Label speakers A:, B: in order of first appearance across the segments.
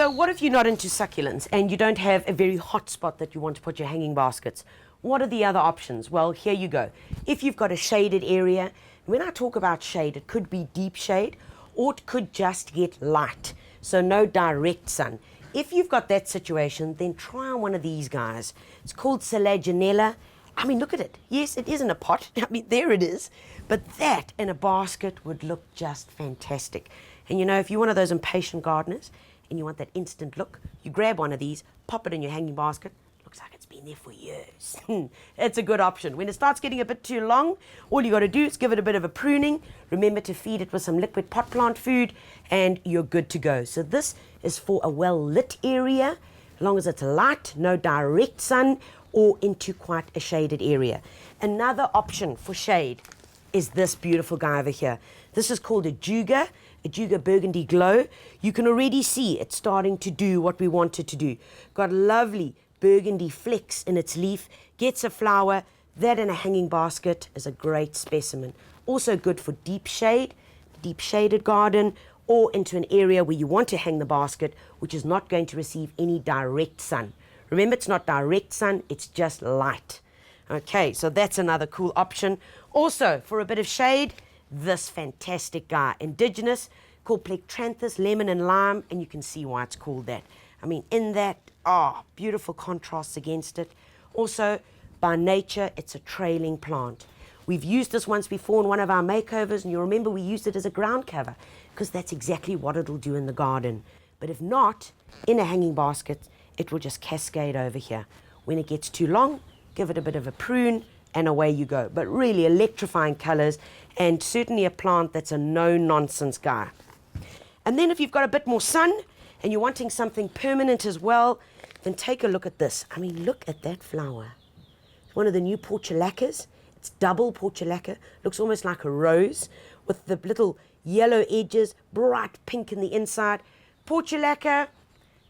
A: So what if you're not into succulents and you don't have a very hot spot that you want to put your hanging baskets? What are the other options? Well, here you go. If you've got a shaded area, when I talk about shade, it could be deep shade or it could just get light, so no direct sun. If you've got that situation, then try one of these guys. It's called Selaginella. I mean, look at it. Yes, it is in a pot. I mean, there it is. But that in a basket would look just fantastic. And you know, if you're one of those impatient gardeners and you want that instant look, you grab one of these, pop it in your hanging basket. Looks like it's been there for years. It's a good option. When it starts getting a bit too long, all you got to do is give it a bit of a pruning. Remember to feed it with some liquid pot plant food and you're good to go. So this is for a well-lit area, as long as it's light, no direct sun, or into quite a shaded area. Another option for shade is this beautiful guy over here. This is called Ajuga burgundy glow. You can already see it's starting to do what we want it to do. Got lovely burgundy flecks in its leaf, gets a flower. That in a hanging basket is a great specimen. Also good for deep shade, deep shaded garden, or into an area where you want to hang the basket, which is not going to receive any direct sun. Remember, it's not direct sun, it's just light. Okay, so that's another cool option. Also, for a bit of shade, this fantastic guy, indigenous, called Plectranthus, lemon and lime, and you can see why it's called that. I mean, in that, beautiful contrasts against it. Also, by nature, it's a trailing plant. We've used this once before in one of our makeovers, and you remember we used it as a ground cover, because that's exactly what it'll do in the garden. But if not, in a hanging basket, it will just cascade over here. When it gets too long, give it a bit of a prune, and away you go. But really electrifying colors, and certainly a plant that's a no-nonsense guy. And then if you've got a bit more sun, and you're wanting something permanent as well, then take a look at this. I mean, look at that flower. It's one of the new portulacas. It's double portulaca. Looks almost like a rose with the little yellow edges, bright pink in the inside. Portulaca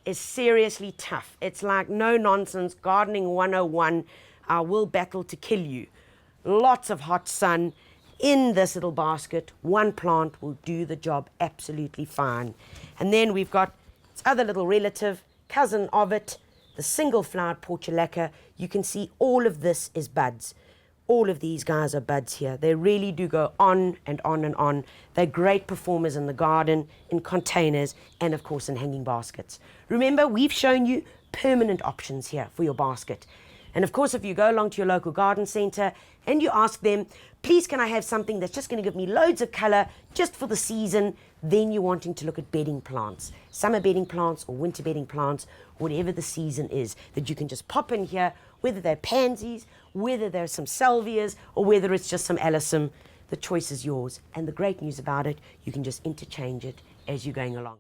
A: is seriously tough. It's like no nonsense, gardening 101. I will battle to kill you. Lots of hot sun in this little basket. One plant will do the job absolutely fine. And then we've got its other little relative, cousin of it, the single-flowered portulaca. You can see all of this is buds. All of these guys are buds here. They really do go on and on and on. They're great performers in the garden, in containers, and of course in hanging baskets. Remember, we've shown you permanent options here for your basket. And of course, if you go along to your local garden centre and you ask them, please can I have something that's just going to give me loads of colour just for the season, then you're wanting to look at bedding plants, summer bedding plants or winter bedding plants, whatever the season is, that you can just pop in here, whether they're pansies, whether they're some salvias, or whether it's just some alyssum. The choice is yours. And the great news about it, you can just interchange it as you're going along.